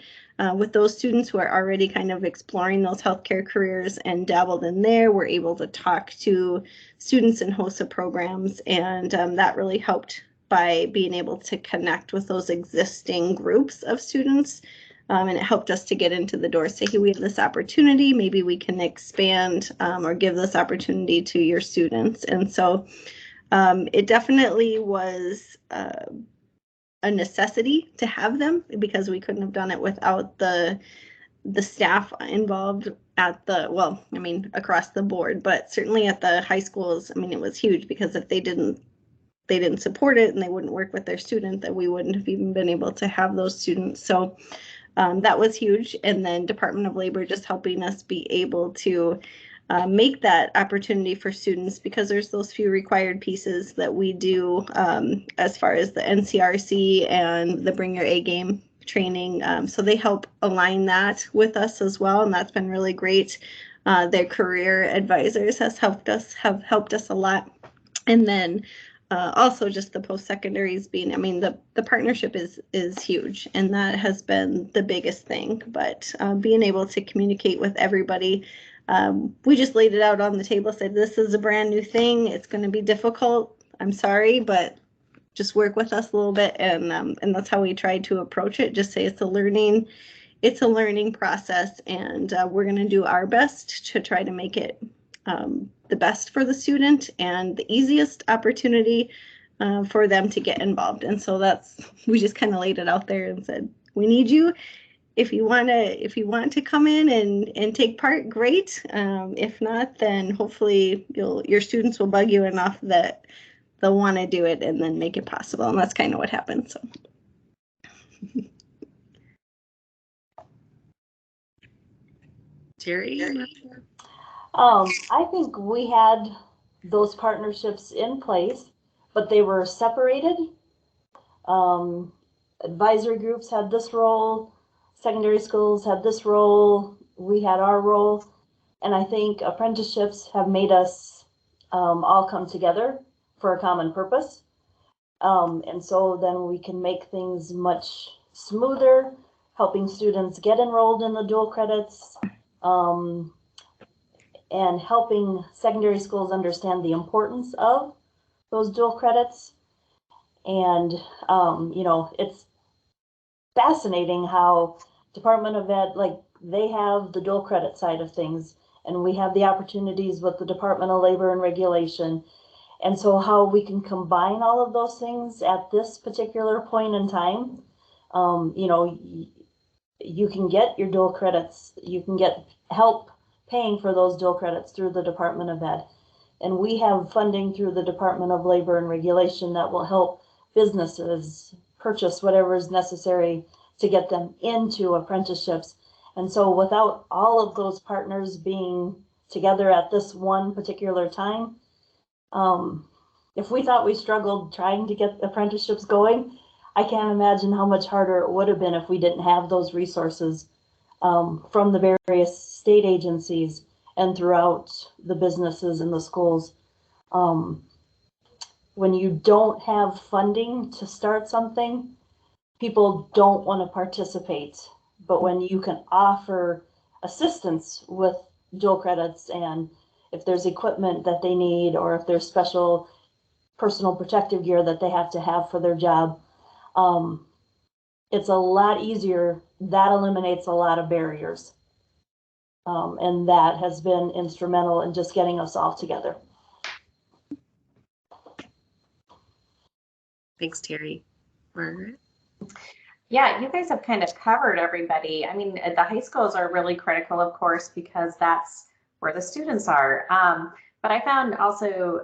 With those students who are already kind of exploring those healthcare careers and dabbled in there, we're able to talk to students in HOSA programs, and that really helped by being able to connect with those existing groups of students. And it helped us to get into the door, say, hey, we have this opportunity, maybe we can expand or give this opportunity to your students. And so it definitely was a necessity to have them, because we couldn't have done it without the staff involved at the, well, I mean, across the board, but certainly at the high schools. I mean, it was huge, because if they didn't support it and they wouldn't work with their student, then we wouldn't have even been able to have those students. So that was huge. And then Department of Labor just helping us be able to make that opportunity for students, because there's those few required pieces that we do as far as the NCRC and the Bring Your A Game training. So they help align that with us as well, and that's been really great. Their career advisors have helped us a lot. And then also just the post-secondaries being, I mean, the partnership is huge, and that has been the biggest thing. But being able to communicate with everybody, we just laid it out on the table, said, this is a brand new thing. It's going to be difficult. I'm sorry, but just work with us a little bit. And that's how we tried to approach it. Just say it's a learning process, and we're going to do our best to try to make it the best for the student and the easiest opportunity for them to get involved. And so we just kind of laid it out there and said, we need you. If you want to come in and take part, great. If not, then hopefully your students will bug you enough that they'll want to do it and then make it possible. And that's kind of what happened. So. Terri? I think we had those partnerships in place, but they were separated. Advisory groups had this role. Secondary schools had this role, we had our role, and I think apprenticeships have made us all come together for a common purpose. And so then we can make things much smoother, helping students get enrolled in the dual credits, and helping secondary schools understand the importance of those dual credits. And, you know, it's fascinating how Department of Ed, like, they have the dual credit side of things, and we have the opportunities with the Department of Labor and Regulation. And so how we can combine all of those things at this particular point in time, you know, you can get your dual credits, you can get help paying for those dual credits through the Department of Ed. And we have funding through the Department of Labor and Regulation that will help businesses purchase whatever is necessary to get them into apprenticeships. And so without all of those partners being together at this one particular time, if we thought we struggled trying to get apprenticeships going, I can't imagine how much harder it would have been if we didn't have those resources from the various state agencies and throughout the businesses and the schools. When you don't have funding to start something, people don't want to participate. But when you can offer assistance with dual credits, and if there's equipment that they need, or if there's special personal protective gear that they have to have for their job, it's a lot easier. That eliminates a lot of barriers. And that has been instrumental in just getting us all together. Thanks, Terri. Margaret? Yeah, you guys have kind of covered everybody. I mean, the high schools are really critical, of course, because that's where the students are. But I found also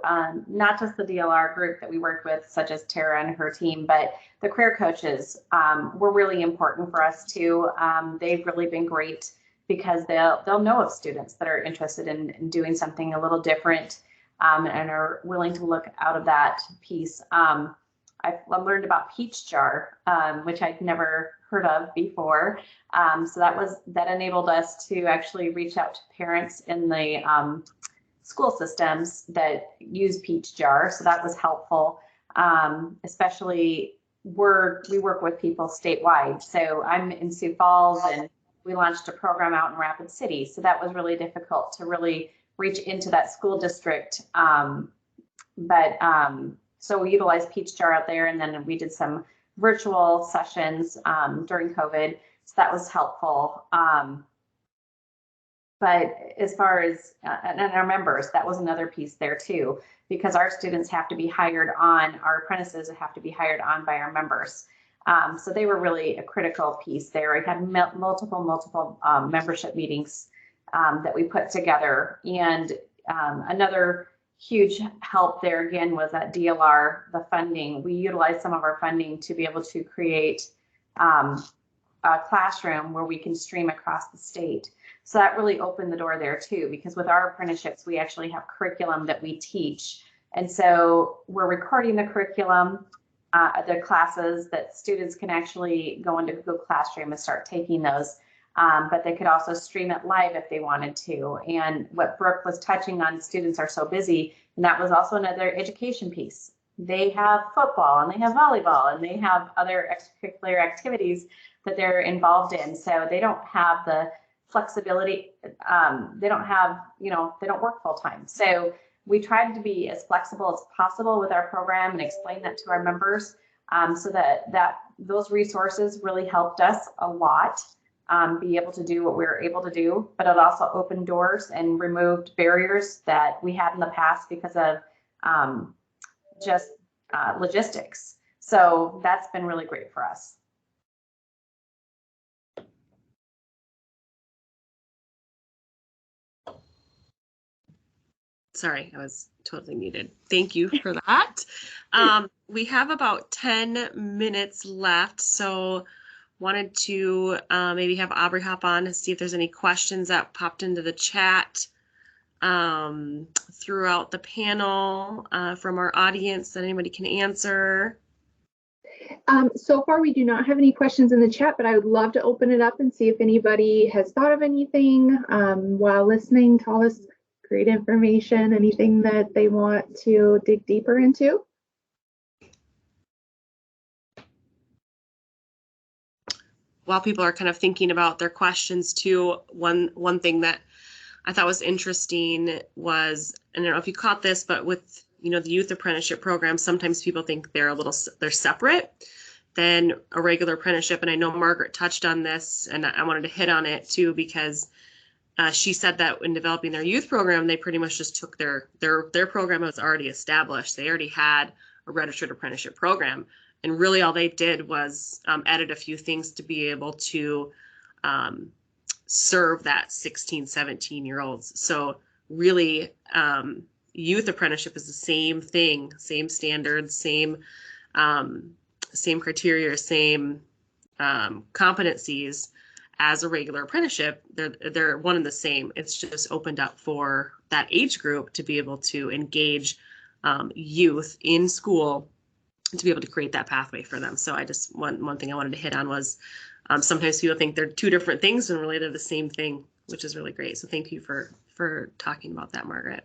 not just the DLR group that we worked with, such as Tara and her team, but the career coaches were really important for us too. They've really been great because they'll know of students that are interested in doing something a little different and are willing to look out of that piece. I've learned about Peach Jar, which I'd never heard of before. So that enabled us to actually reach out to parents in the school systems that use Peach Jar. So that was helpful, especially we work with people statewide. So I'm in Sioux Falls, and we launched a program out in Rapid City. So that was really difficult to really reach into that school district. So we utilized Peach Jar out there, and then we did some virtual sessions during COVID. So that was helpful. But as far as, and our members, that was another piece there too, because our students have to be hired on, our apprentices have to be hired on by our members. So they were really a critical piece there. I had multiple membership meetings that we put together. And another huge help there again was that DLR, the funding. We utilized some of our funding to be able to create a classroom where we can stream across the state. So that really opened the door there too, because with our apprenticeships, we actually have curriculum that we teach. And so we're recording the curriculum, the classes that students can actually go into Google Classroom and start taking those. But they could also stream it live if they wanted to. And what Brooke was touching on, students are so busy, and that was also another education piece. They have football, and they have volleyball, and they have other extracurricular activities that they're involved in. So they don't have the flexibility. They don't have, they don't work full time. So we tried to be as flexible as possible with our program and explain that to our members, so that those resources really helped us a lot. Be able to do what we were able to do, but it also opened doors and removed barriers that we had in the past because of just logistics. So that's been really great for us. Sorry, I was totally muted. Thank you for that. We have about 10 minutes left, so wanted to maybe have Aubrey hop on and see if there's any questions that popped into the chat throughout the panel from our audience that anybody can answer. So far, we do not have any questions in the chat, but I would love to open it up and see if anybody has thought of anything while listening to all this Great information. Anything that they want to dig deeper into? While people are kind of thinking about their questions too, one thing that I thought was interesting was, I don't know if you caught this, but with the youth apprenticeship program, sometimes people think they're separate than a regular apprenticeship. And I know Margaret touched on this, and I wanted to hit on it too, because she said that in developing their youth program, they pretty much just took their program that was already established. They already had a registered apprenticeship program. And really all they did was edit a few things to be able to serve that 16, 17-year-olds. So really, youth apprenticeship is the same thing, same standards, same criteria, same competencies as a regular apprenticeship. They're one and the same. It's just opened up for that age group to be able to engage youth in school, to be able to create that pathway for them. So I just, one thing I wanted to hit on was sometimes people think they're two different things and really they're the same thing, which is really great. So thank you for talking about that, Margaret.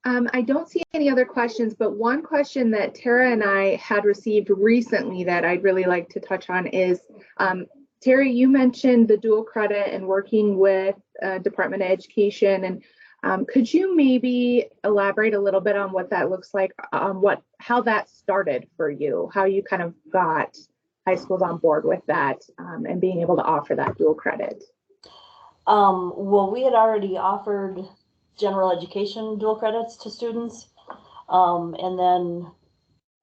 I don't see any other questions, but one question that Tara and I had received recently that I'd really like to touch on is, Terri, you mentioned the dual credit and working with Department of Education, and could you maybe elaborate a little bit on what that looks like, how that started for you, how you kind of got high schools on board with that, and being able to offer that dual credit? Well, we had already offered general education dual credits to students, and then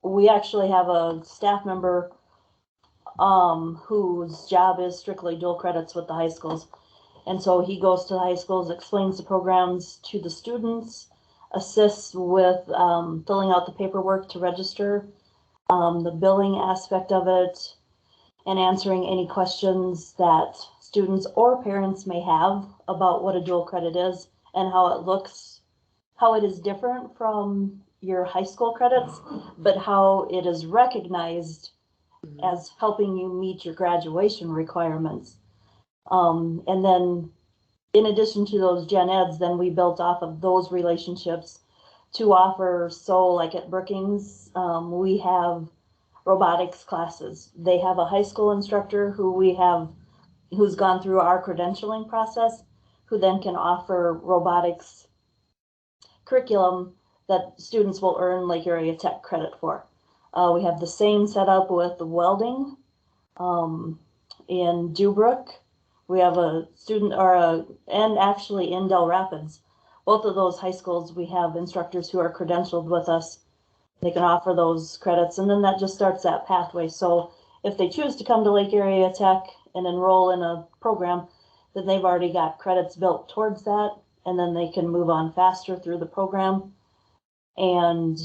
we actually have a staff member whose job is strictly dual credits with the high schools. And so he goes to the high schools, explains the programs to the students, assists with filling out the paperwork to register, the billing aspect of it, and answering any questions that students or parents may have about what a dual credit is and how it looks, how it is different from your high school credits, but how it is recognized as helping you meet your graduation requirements. And then in addition to those gen eds, then we built off of those relationships to offer. So like at Brookings, we have robotics classes. They have a high school instructor who's gone through our credentialing process, who then can offer robotics curriculum that students will earn Lake Area Tech credit for. We have the same setup with welding in Dewbrook. We have a student, and actually in Del Rapids, both of those high schools, we have instructors who are credentialed with us. They can offer those credits, and then that just starts that pathway. So if they choose to come to Lake Area Tech and enroll in a program, then they've already got credits built towards that, and then they can move on faster through the program. And,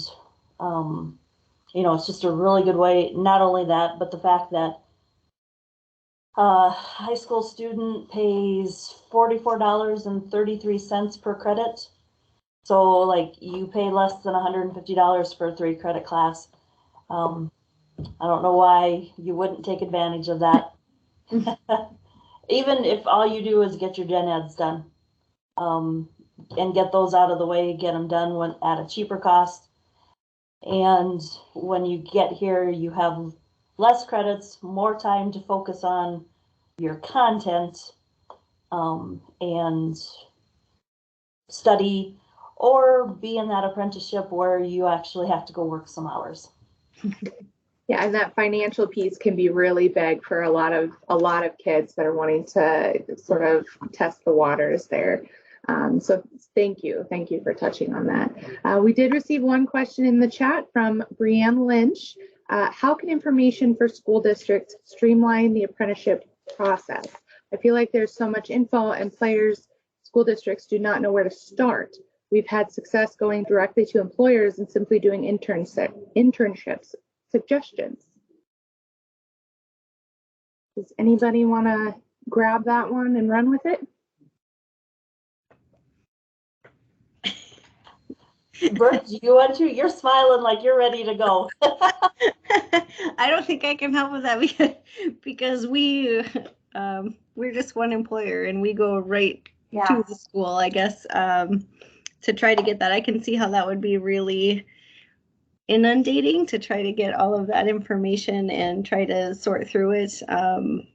it's just a really good way. Not only that, but the fact that high school student pays $44.33 per credit. So like you pay less than $150 for a 3-credit class. I don't know why you wouldn't take advantage of that. Even if all you do is get your gen eds done, and get those out of the way, get them done at a cheaper cost. And when you get here, you have less credits, more time to focus on your content, and study, or be in that apprenticeship where you actually have to go work some hours. Yeah, and that financial piece can be really big for a lot of kids that are wanting to sort of test the waters there. So thank you for touching on that. We did receive one question in the chat from Brianne Lynch. How can information for school districts streamline the apprenticeship process? I feel like there's so much info and school districts do not know where to start. We've had success going directly to employers and simply doing internships. Suggestions? Does anybody want to grab that one and run with it? Brooke, do you want to? You're smiling like you're ready to go. I don't think I can help with that because we're just one employer and we go right to the school, I guess, to try to get that. I can see how that would be really inundating to try to get all of that information and try to sort through it. I'm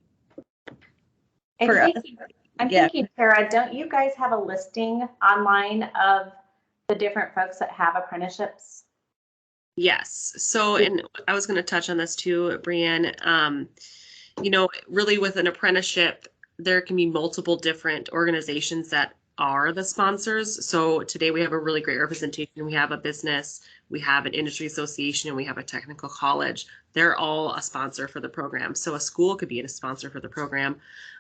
thinking, Tara, don't you guys have a listing online of the different folks that have apprenticeships? Yes. So, and I was going to touch on this too, Brianne. You know, really with an apprenticeship, there can be multiple different organizations that are the sponsors. So today we have a really great representation. We have a business, we have an industry association, and we have a technical college. They're all a sponsor for the program. So a school could be a sponsor for the program,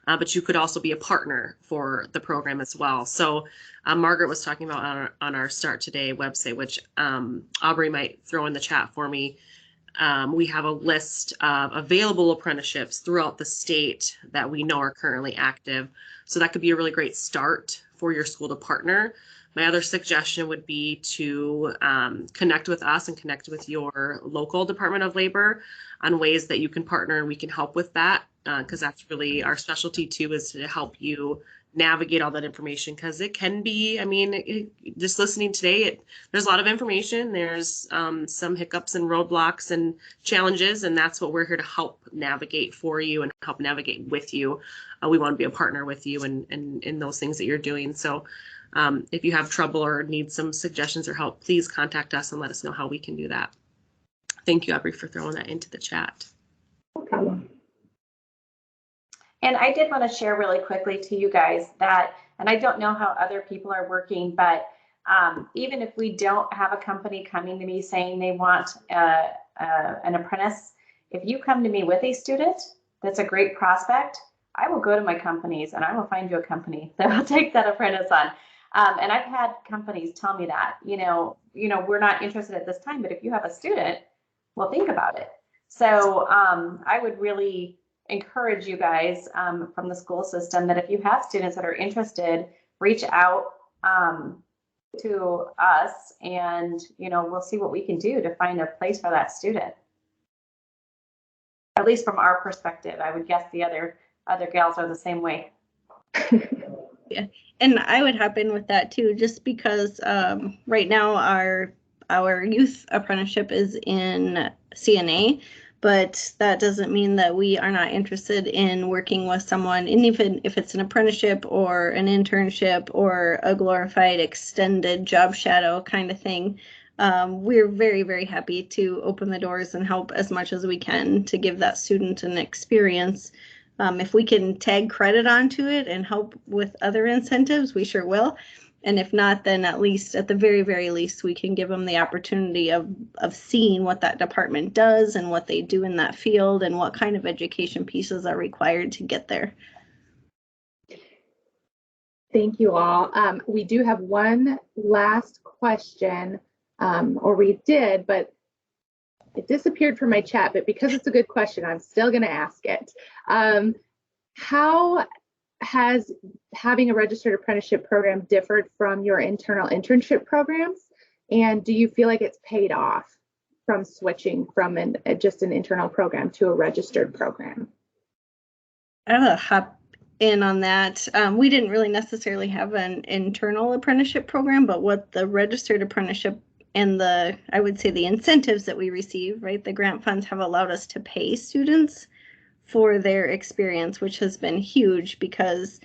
but you could also be a partner for the program as well. So Margaret was talking about on our Start Today website, which Aubrey might throw in the chat for me. We have a list of available apprenticeships throughout the state that we know are currently active. So that could be a really great start for your school to partner. My other suggestion would be to connect with us and connect with your local Department of Labor on ways that you can partner and we can help with that, because that's really our specialty too, is to help you navigate all that information, because it can be, I mean, just listening today, there's a lot of information. There's some hiccups and roadblocks and challenges, and that's what we're here to help navigate for you and help navigate with you. We want to be a partner with you in those things that you're doing. So if you have trouble or need some suggestions or help, please contact us and let us know how we can do that. Thank you, Aubrey, for throwing that into the chat. No problem. And I did want to share really quickly to you guys that, and I don't know how other people are working, but even if we don't have a company coming to me saying they want an apprentice, if you come to me with a student that's a great prospect, I will go to my companies and I will find you a company that will take that apprentice on. And I've had companies tell me that, you know, we're not interested at this time, but if you have a student, well, think about it. So I would really encourage you guys from the school system that if you have students that are interested, reach out to us, and we'll see what we can do to find a place for that student. At least from our perspective, I would guess the other gals are the same way. Yeah, and I would hop in with that too, just because right now our youth apprenticeship is in CNA. But that doesn't mean that we are not interested in working with someone, and even if it's an apprenticeship or an internship or a glorified extended job shadow kind of thing, we're very, very happy to open the doors and help as much as we can to give that student an experience. If we can tag credit onto it and help with other incentives, we sure will. And if not, then at least at the very, very least, we can give them the opportunity of seeing what that department does and what they do in that field and what kind of education pieces are required to get there. Thank you all. We do have one last question, or we did, but it disappeared from my chat, but because it's a good question, I'm still going to ask it. How has having a registered apprenticeship program differed from your internal internship programs? And do you feel like it's paid off from switching from just an internal program to a registered program? I will hop in on that. We didn't really necessarily have an internal apprenticeship program, but what the registered apprenticeship and I would say the incentives that we receive, right? The grant funds have allowed us to pay students for their experience, which has been huge, because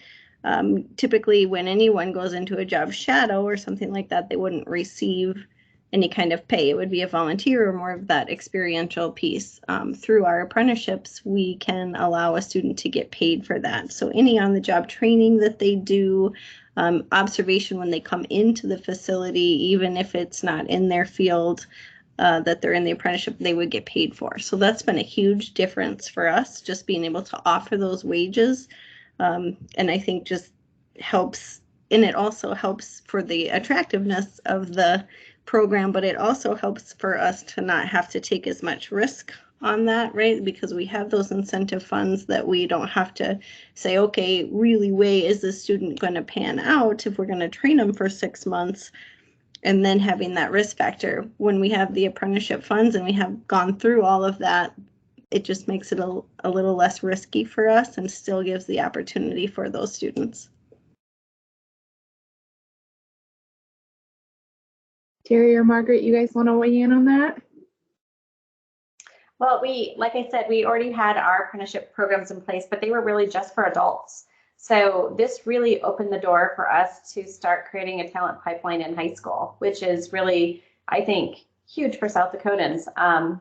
typically when anyone goes into a job shadow or something like that, they wouldn't receive any kind of pay. It would be a volunteer or more of that experiential piece. Through our apprenticeships, we can allow a student to get paid for that. So any on-the-job training that they do, observation when they come into the facility, even if it's not in their field, that they're in the apprenticeship, they would get paid for. So that's been a huge difference for us, just being able to offer those wages. And I think just helps, and it also helps for the attractiveness of the program, but it also helps for us to not have to take as much risk on that, right? Because we have those incentive funds that we don't have to say, okay, really weigh, is this student going to pan out if we're going to train them for 6 months? And then having that risk factor. When we have the apprenticeship funds and we have gone through all of that, it just makes it a little less risky for us and still gives the opportunity for those students. Terri or Margaret, you guys want to weigh in on that? Well, like I said, we already had our apprenticeship programs in place, but they were really just for adults. So this really opened the door for us to start creating a talent pipeline in high school, which is really, I think, huge for South Dakotans,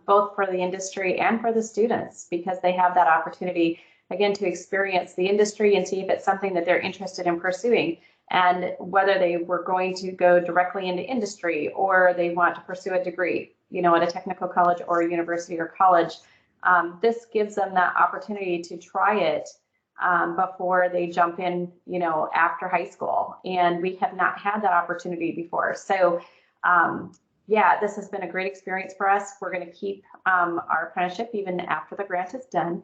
both for the industry and for the students, because they have that opportunity, again, to experience the industry and see if it's something that they're interested in pursuing. And whether they were going to go directly into industry or they want to pursue a degree, at a technical college or a university or college, this gives them that opportunity to try it before they jump in, after high school. And we have not had that opportunity before. So, yeah, this has been a great experience for us. We're going to keep our apprenticeship even after the grant is done.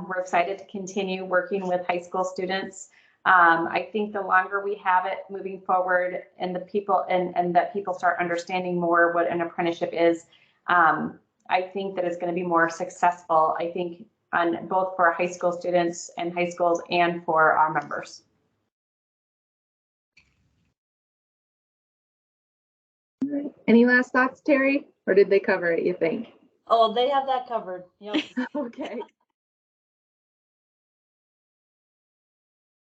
We're excited to continue working with high school students. I think the longer we have it moving forward and the people and that people start understanding more what an apprenticeship is, I think that it's going to be more successful, I think, on both for high school students and high schools and for our members. Any last thoughts, Terri? Or did they cover it, you think? Oh, they have that covered. Yep. Okay.